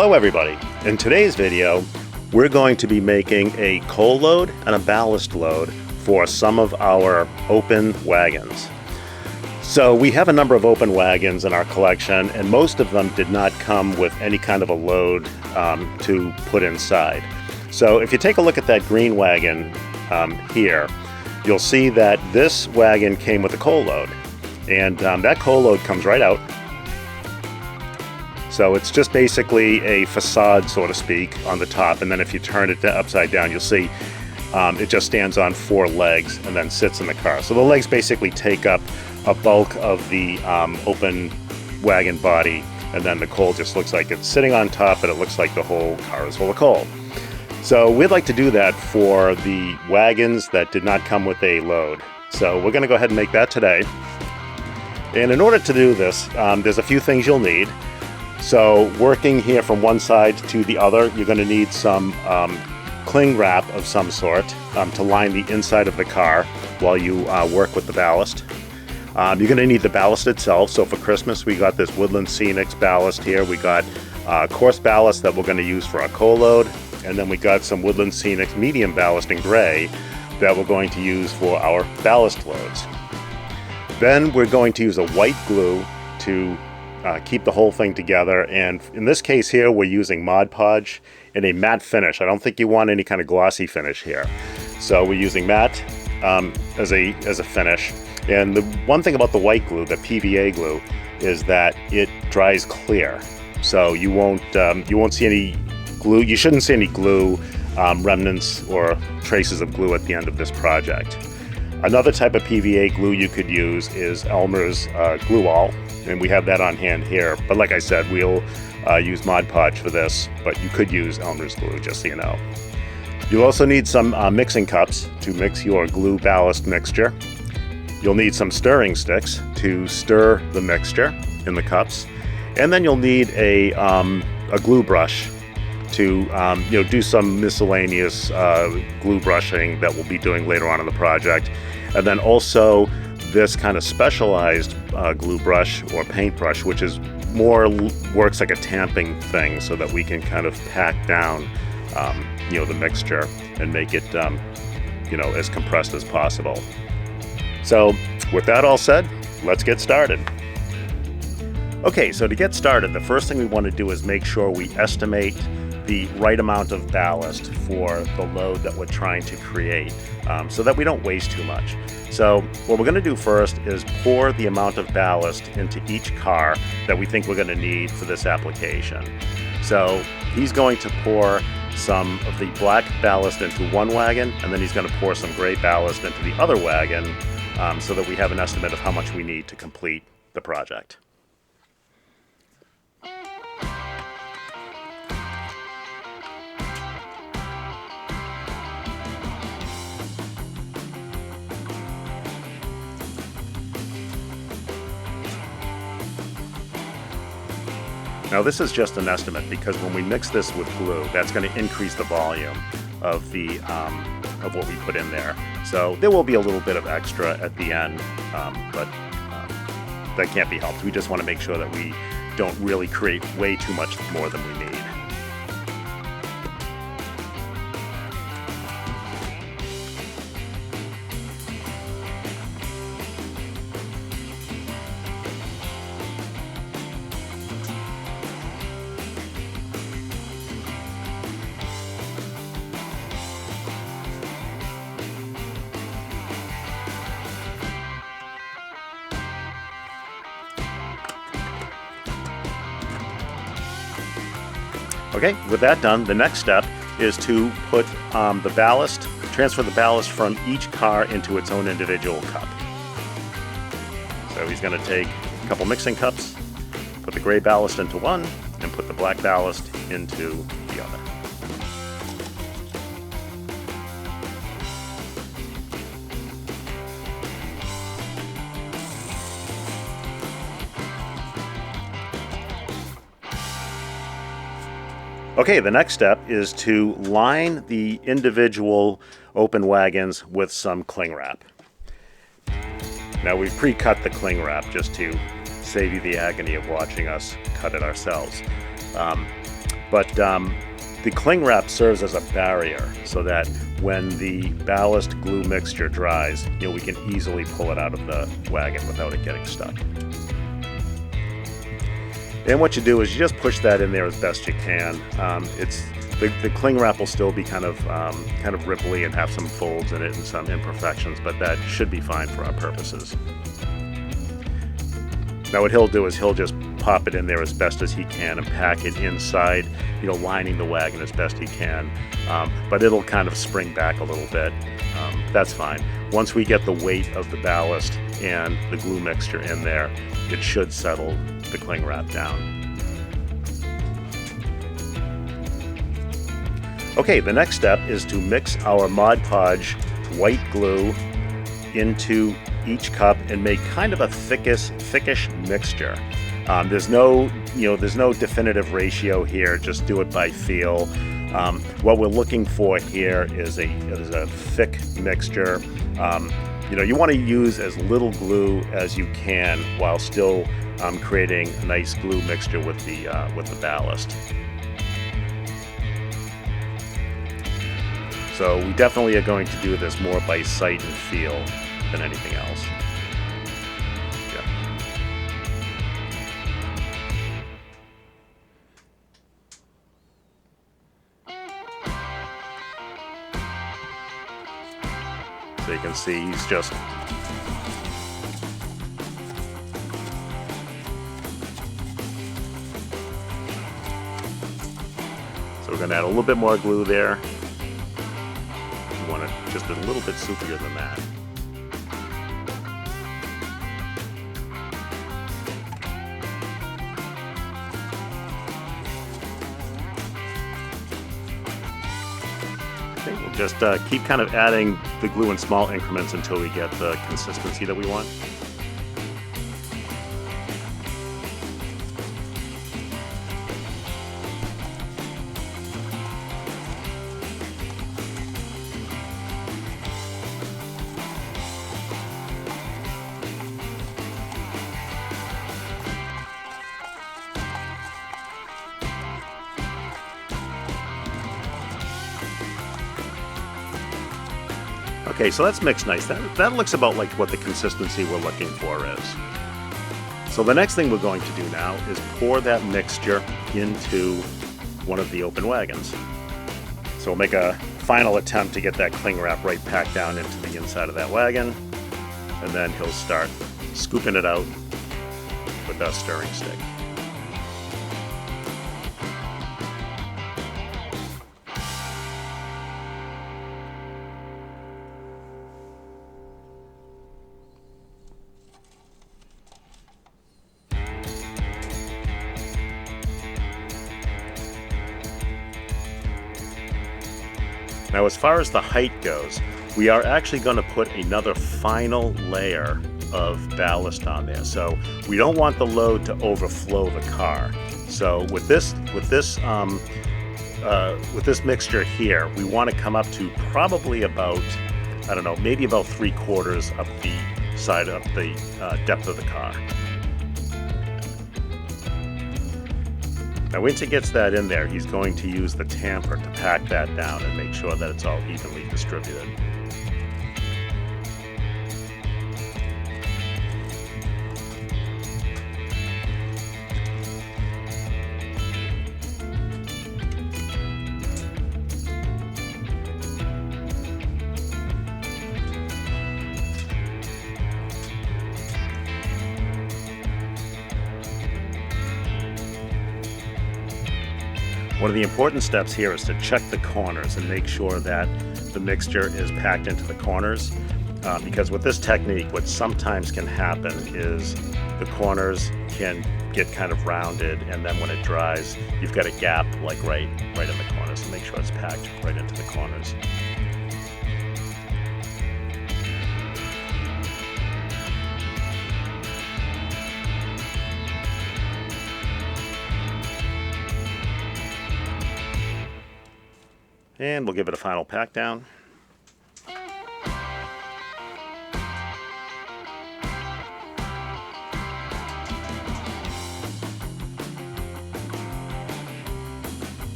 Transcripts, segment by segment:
Hello everybody! In today's video, we're going to be making a coal load and a ballast load for some of our open wagons. So we have a number of open wagons in our collection, and most of them did not come with any kind of a load to put inside. So if you take a look at that green wagon here, you'll see that this wagon came with a coal load, and that coal load comes right out. So it's just basically a facade, so to speak, on the top, and then if you turn it upside down, you'll see it just stands on 4 legs and then sits in the car. So the legs basically take up a bulk of the open wagon body, and then the coal just looks like it's sitting on top, and it looks like the whole car is full of coal. So we'd like to do that for the wagons that did not come with a load. So we're going to go ahead and make that today. And in order to do this, there's a few things you'll need. So working here from one side to the other, you're going to need some cling wrap of some sort to line the inside of the car while you work with the ballast. You're going to need the ballast itself. So for Christmas, we got this Woodland Scenics ballast here. We got coarse ballast that we're going to use for our coal load. And then we got some Woodland Scenics medium ballast in gray that we're going to use for our ballast loads. Then we're going to use a white glue to keep the whole thing together, and in this case here we're using Mod Podge in a matte finish. I don't think you want any kind of glossy finish here, so we're using matte as a finish. And the one thing about the white glue, the PVA glue, is that it dries clear, so you won't see any glue. You shouldn't see any glue remnants or traces of glue at the end of this project. Another type of PVA glue you could use is Elmer's Glue All, and we have that on hand here. But like I said, we'll use Mod Podge for this, but you could use Elmer's glue, just so you know. You'll also need some mixing cups to mix your glue ballast mixture. You'll need some stirring sticks to stir the mixture in the cups, and then you'll need a glue brush to do some miscellaneous glue brushing that we'll be doing later on in the project. And then also this kind of specialized glue brush or paintbrush, which is works like a tamping thing, so that we can kind of pack down the mixture and make it as compressed as possible. So with that all said, let's get started. Okay, so to get started, the first thing we want to do is make sure we estimate the right amount of ballast for the load that we're trying to create, so that we don't waste too much. So what we're going to do first is pour the amount of ballast into each car that we think we're going to need for this application. So he's going to pour some of the black ballast into one wagon, and then he's going to pour some gray ballast into the other wagon, so that we have an estimate of how much we need to complete the project. Now this is just an estimate, because when we mix this with glue, that's going to increase the volume of of what we put in there. So there will be a little bit of extra at the end, but that can't be helped. We just want to make sure that we don't really create way too much more than we need. Okay, with that done, the next step is to put transfer the ballast from each car into its own individual cup. So he's going to take a couple mixing cups, put the gray ballast into one, and put the black ballast into the other. Okay, the next step is to line the individual open wagons with some cling wrap. Now we've pre-cut the cling wrap just to save you the agony of watching us cut it ourselves. But the cling wrap serves as a barrier so that when the ballast glue mixture dries, we can easily pull it out of the wagon without it getting stuck. And what you do is you just push that in there as best you can. The cling wrap will still be kind of ripply and have some folds in it and some imperfections, but that should be fine for our purposes. Now what he'll do is he'll just pop it in there as best as he can and pack it inside, lining the wagon as best he can. But it'll kind of spring back a little bit. That's fine. Once we get the weight of the ballast and the glue mixture in there, it should settle the cling wrap down. Okay, the next step is to mix our Mod Podge white glue into each cup and make kind of a thickish mixture. There's no definitive ratio here. Just do it by feel. What we're looking for here is a thick mixture. You want to use as little glue as you can while still creating a nice glue mixture with the ballast. So we definitely are going to do this more by sight and feel than anything else. Yeah. So you can see he's just so we're going to add a little bit more glue there. You want it just a little bit soupier than that. Okay, we'll just keep kind of adding the glue in small increments until we get the consistency that we want. Okay, so that's mixed nice. That looks about like what the consistency we're looking for is. So the next thing we're going to do now is pour that mixture into one of the open wagons. So we'll make a final attempt to get that cling wrap right packed down into the inside of that wagon, and then he'll start scooping it out with a stirring stick. Now, as far as the height goes, we are actually going to put another final layer of ballast on there. So we don't want the load to overflow the car. So with this mixture here, we want to come up to probably about, I don't know, maybe about 3/4 up the side of the depth of the car. Now, once he gets that in there, he's going to use the tamper to pack that down and make sure that it's all evenly distributed. One of the important steps here is to check the corners and make sure that the mixture is packed into the corners, because with this technique, what sometimes can happen is the corners can get kind of rounded, and then when it dries, you've got a gap like right in the corner. So make sure it's packed right into the corners. And we'll give it a final pack down.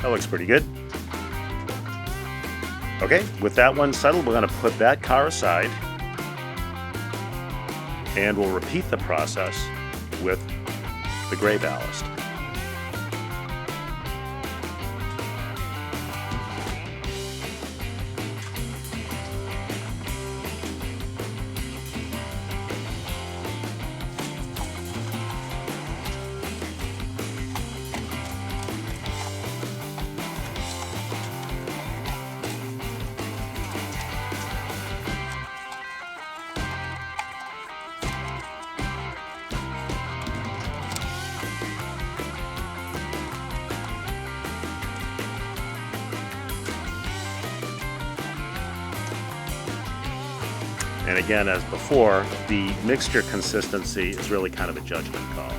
That looks pretty good. Okay, with that one settled, we're going to put that car aside, and we'll repeat the process with the gray ballast. And again, as before, the mixture consistency is really kind of a judgment call.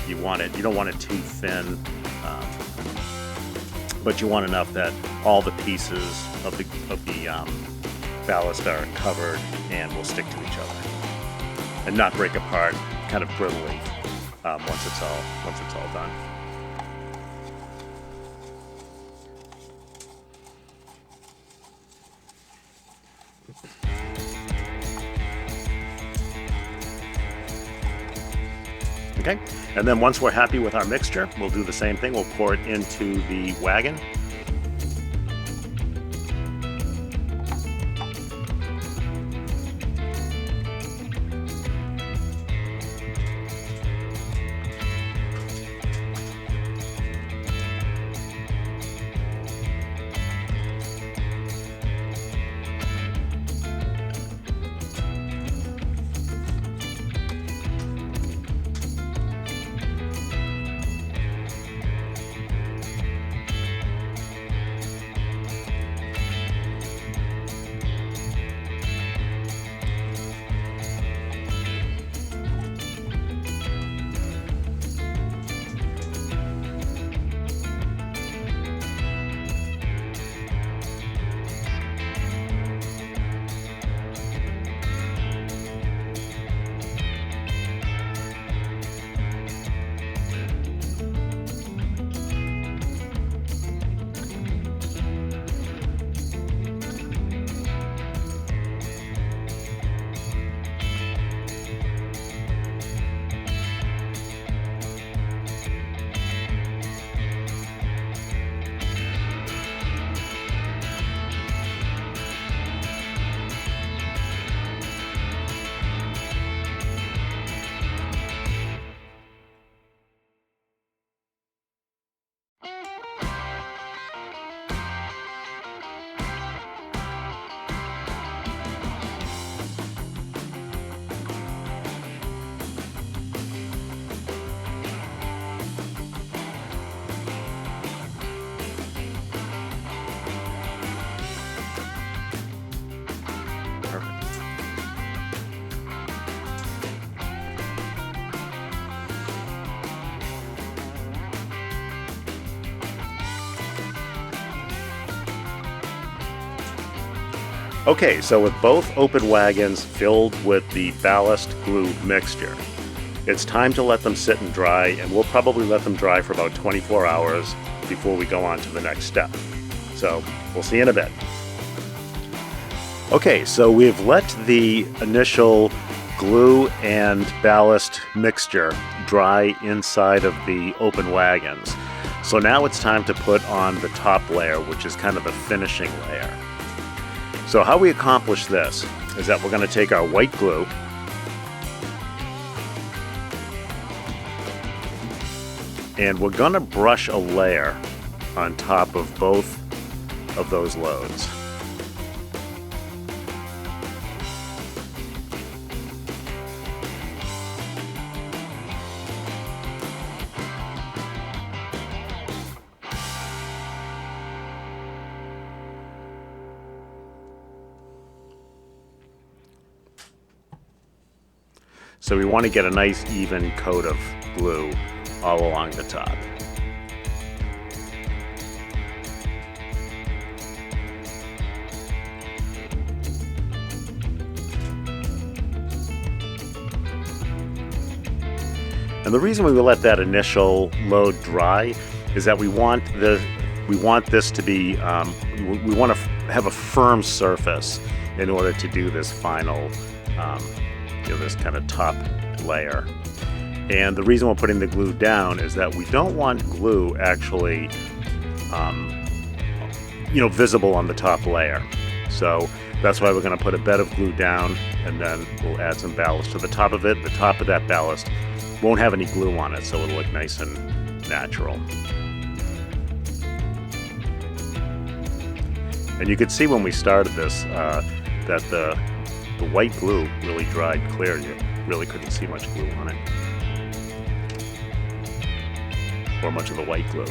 You don't want it too thin, but you want enough that all the pieces of the ballast are covered and will stick to each other, and not break apart kind of brittly once it's all done. Okay, and then once we're happy with our mixture, we'll do the same thing. We'll pour it into the wagon. Okay, so with both open wagons filled with the ballast glue mixture, it's time to let them sit and dry, and we'll probably let them dry for about 24 hours before we go on to the next step. So we'll see you in a bit. Okay, so we've let the initial glue and ballast mixture dry inside of the open wagons. So now it's time to put on the top layer, which is kind of the finishing layer. So how we accomplish this is that we're going to take our white glue and we're going to brush a layer on top of both of those loads. So we want to get a nice even coat of glue all along the top. And the reason we let that initial load dry is that we want the we want this to be, we want to have a firm surface in order to do this final, this kind of top layer. And the reason we're putting the glue down is that we don't want glue actually, visible on the top layer. So that's why we're going to put a bed of glue down, and then we'll add some ballast to the top of it. The top of that ballast won't have any glue on it, so it'll look nice and natural. And you could see when we started this that the white glue really dried clear. You really couldn't see much glue on it, or much of the white glue.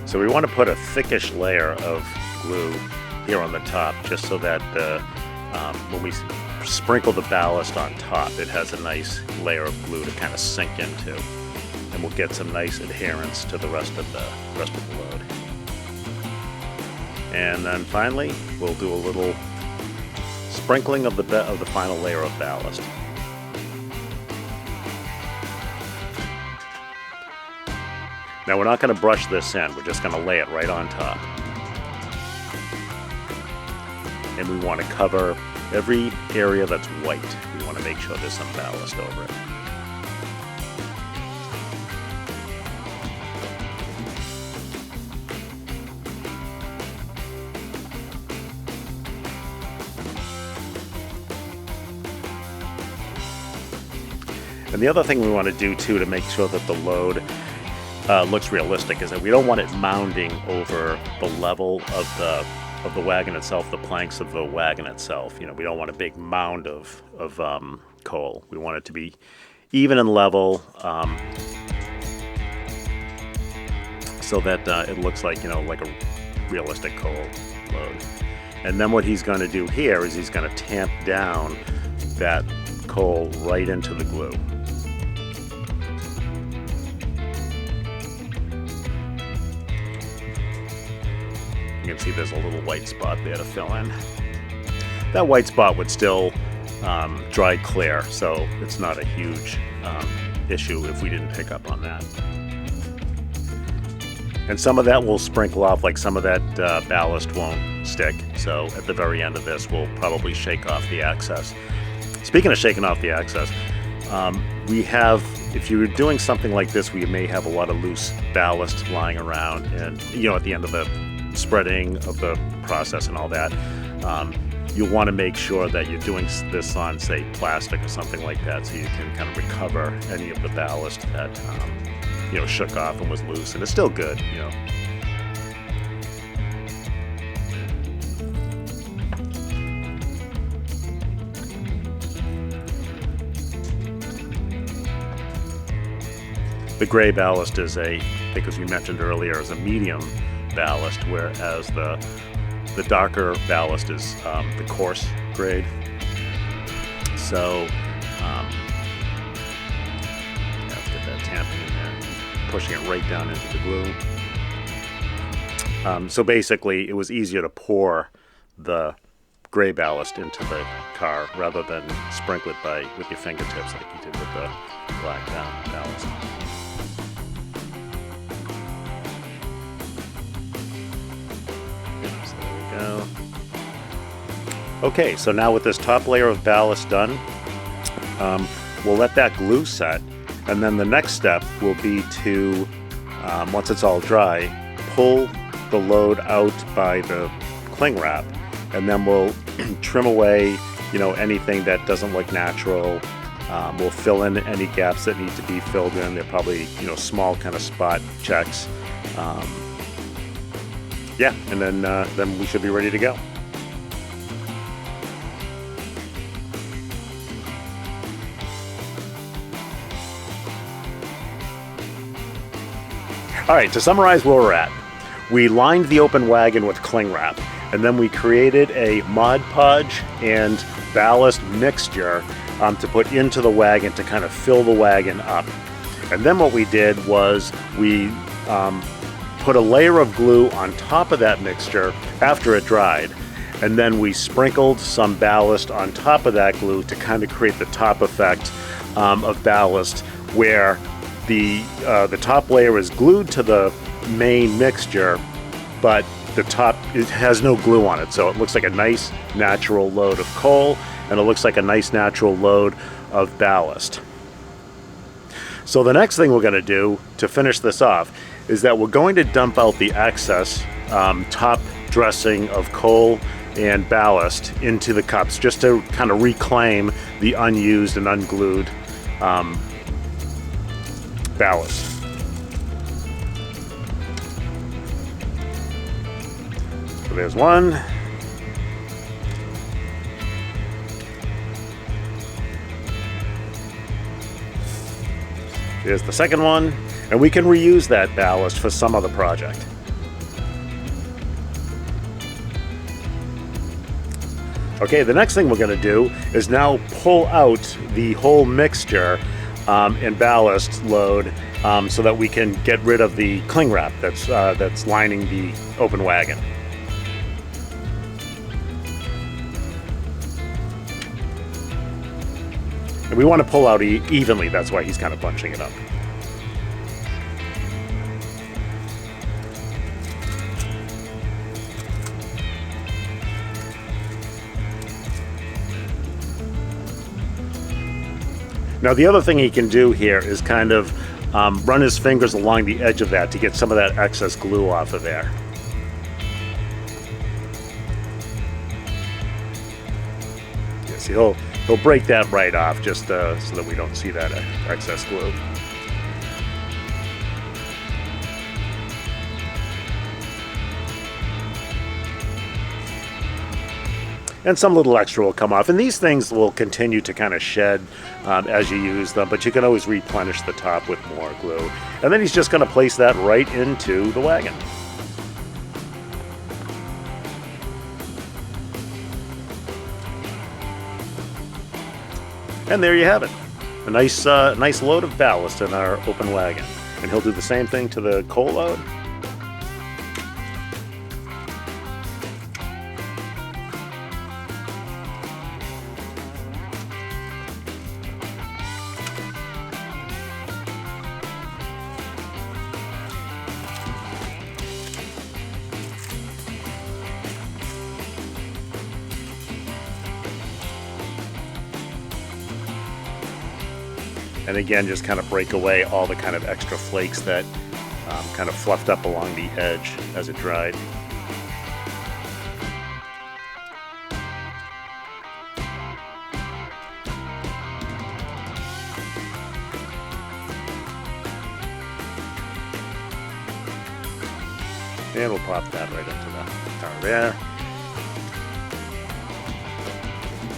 So we want to put a thickish layer of glue here on the top, just so that when we sprinkle the ballast on top, it has a nice layer of glue to kind of sink into, and we'll get some nice adherence to the rest of the load. And then finally, we'll do a little sprinkling of the final layer of ballast. Now we're not going to brush this in, we're just going to lay it right on top. And we want to cover every area that's white. We want to make sure there's some ballast over it. And the other thing we want to do too, to make sure that the load looks realistic, is that we don't want it mounding over the level of the wagon itself, the planks of the wagon itself. We don't want a big mound of coal. We want it to be even and level, so that it looks like like a realistic coal load. And then what he's going to do here is he's going to tamp down that coal right into the glue. You can see there's a little white spot there to fill in. That white spot would still dry clear, so it's not a huge issue if we didn't pick up on that. And some of that will sprinkle off, like some of that ballast won't stick, so at the very end of this we'll probably shake off the excess. Speaking of shaking off the excess, if you're doing something like this, we may have a lot of loose ballast lying around, and at the end of the spreading of the process and all that, you'll want to make sure that you're doing this on, say, plastic or something like that, so you can kind of recover any of the ballast that shook off and was loose, and it's still good. The gray ballast is I think as we mentioned earlier, is a medium ballast, whereas the darker ballast is the coarse grade. So let's get that tamping in there, pushing it right down into the glue. So basically, it was easier to pour the gray ballast into the car rather than sprinkle it with your fingertips like you did with the black ballast. Okay, so now with this top layer of ballast done, we'll let that glue set, and then the next step will be to once it's all dry, pull the load out by the cling wrap, and then we'll trim away, anything that doesn't look natural. We'll fill in any gaps that need to be filled in. They're probably, small kind of spot checks. Yeah, and then we should be ready to go. All right, to summarize where we're at, we lined the open wagon with cling wrap, and then we created a Mod Podge and ballast mixture to put into the wagon to kind of fill the wagon up. And then what we did was we put a layer of glue on top of that mixture after it dried, and then we sprinkled some ballast on top of that glue to kind of create the top effect of ballast, where the top layer is glued to the main mixture, but the top, it has no glue on it, so it looks like a nice natural load of coal, and it looks like a nice natural load of ballast. So the next thing we're going to do to finish this off is that we're going to dump out the excess top dressing of coal and ballast into the cups, just to kind of reclaim the unused and unglued ballast. So there's one. There's the second one, and we can reuse that ballast for some other project. Okay, the next thing we're going to do is now pull out the whole mixture and ballast load so that we can get rid of the cling wrap that's lining the open wagon. And we want to pull out evenly, that's why he's kind of bunching it up. Now the other thing he can do here is kind of run his fingers along the edge of that to get some of that excess glue off of there. Yes, he'll break that right off just so that we don't see that excess glue. And some little extra will come off, and these things will continue to kind of shed as you use them, but you can always replenish the top with more glue. And then he's just going to place that right into the wagon. And there you have it, a nice load of ballast in our open wagon. And he'll do the same thing to the coal load. And again, just kind of break away all the kind of extra flakes that kind of fluffed up along the edge as it dried. And we'll pop that right into the car there.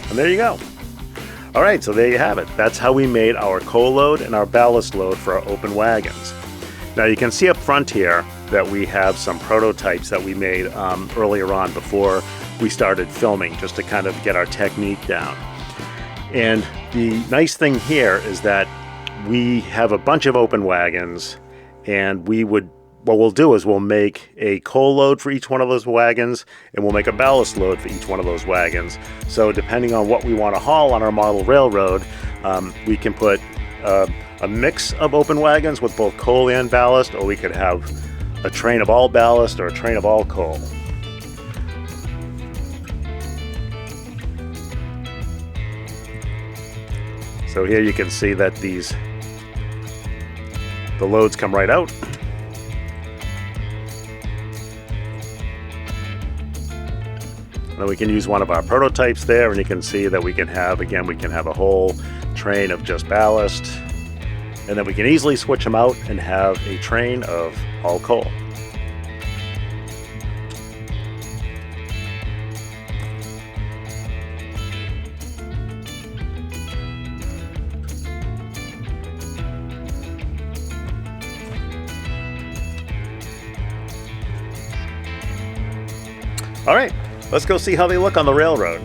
And there you go. All right, so there you have it. That's how we made our coal load and our ballast load for our open wagons. Now you can see up front here that we have some prototypes that we made earlier on before we started filming, just to kind of get our technique down. And the nice thing here is that we have a bunch of open wagons, and what we'll do is we'll make a coal load for each one of those wagons, and we'll make a ballast load for each one of those wagons. So depending on what we want to haul on our model railroad, we can put a mix of open wagons with both coal and ballast, or we could have a train of all ballast or a train of all coal. So here you can see that the loads come right out. And then we can use one of our prototypes there, and you can see that we can have, again, we can have a whole train of just ballast, and then we can easily switch them out and have a train of all coal. All right, let's go see how they look on the railroad.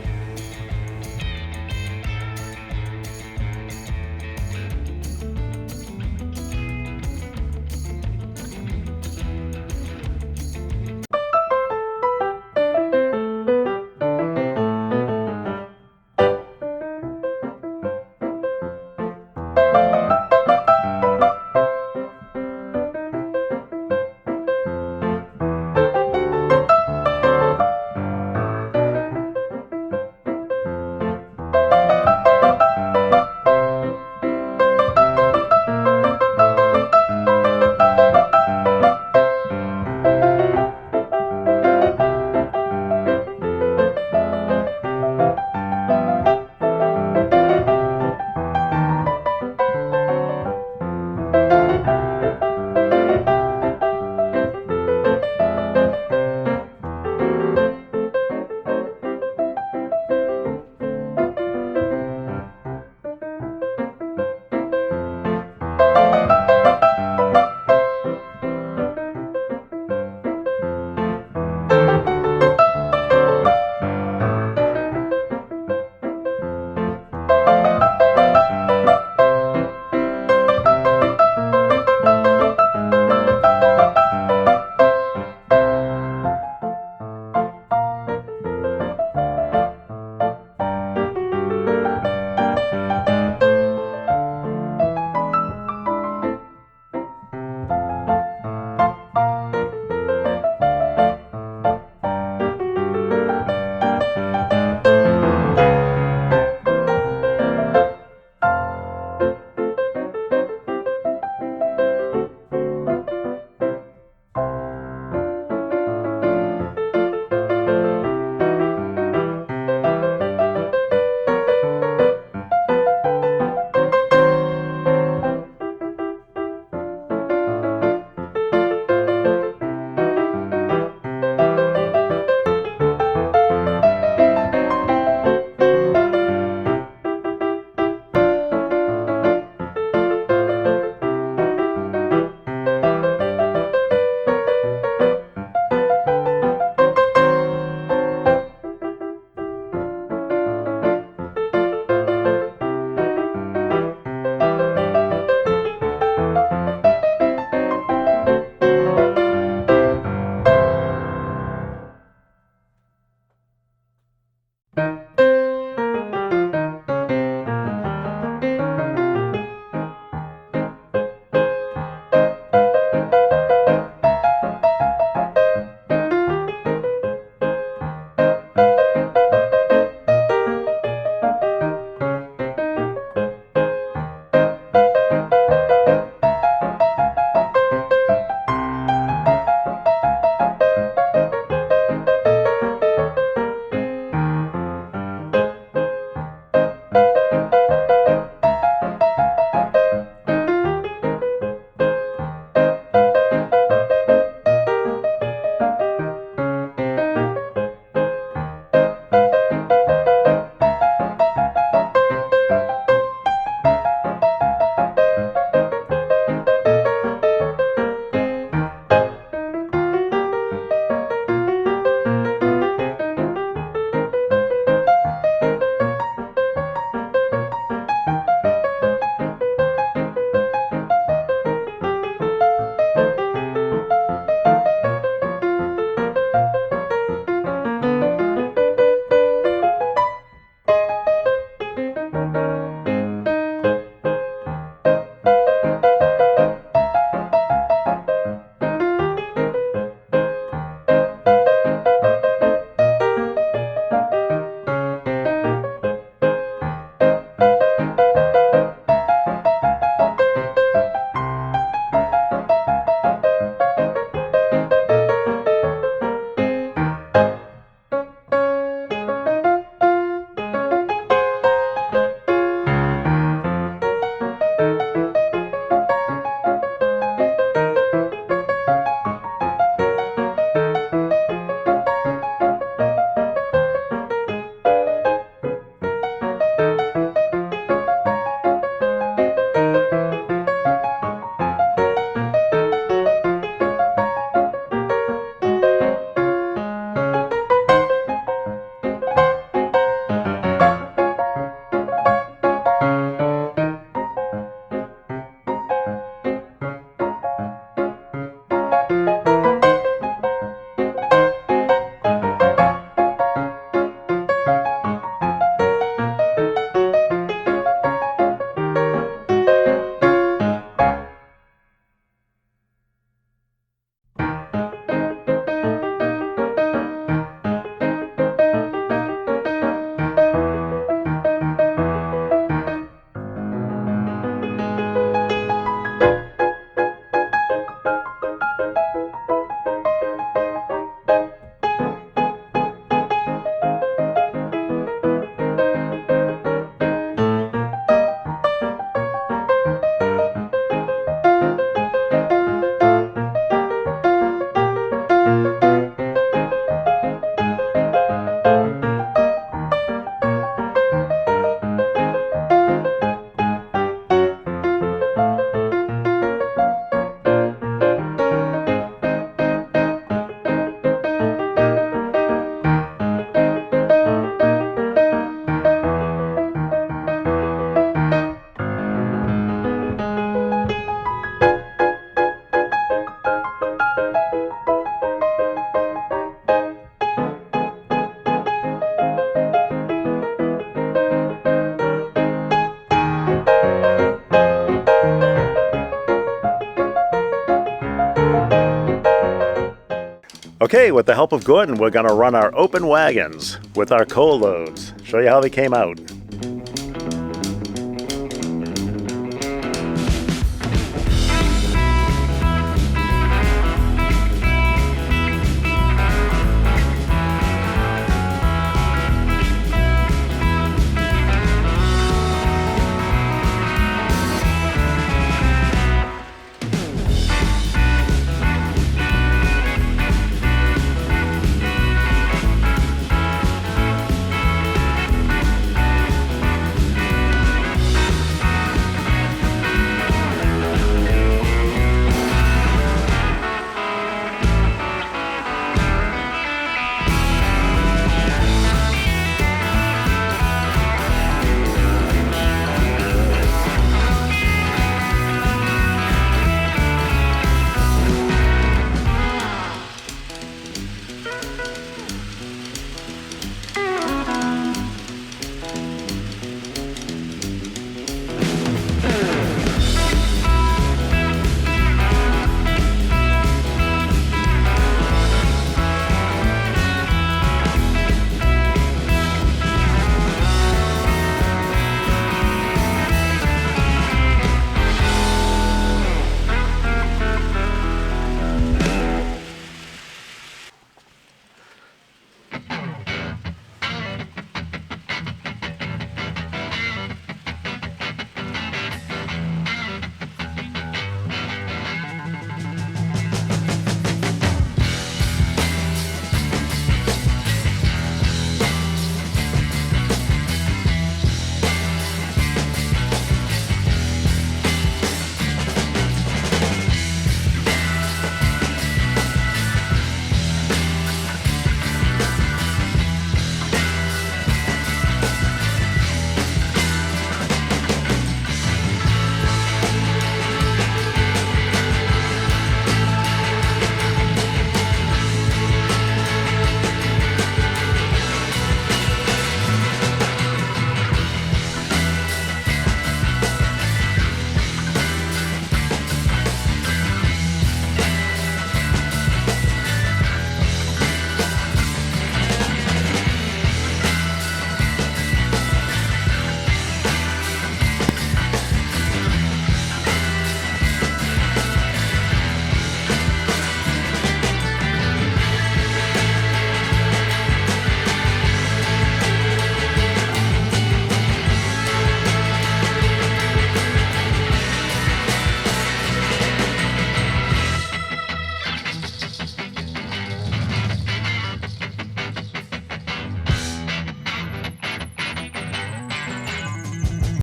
Okay, with the help of Gordon, we're gonna run our open wagons with our coal loads. Show you how they came out.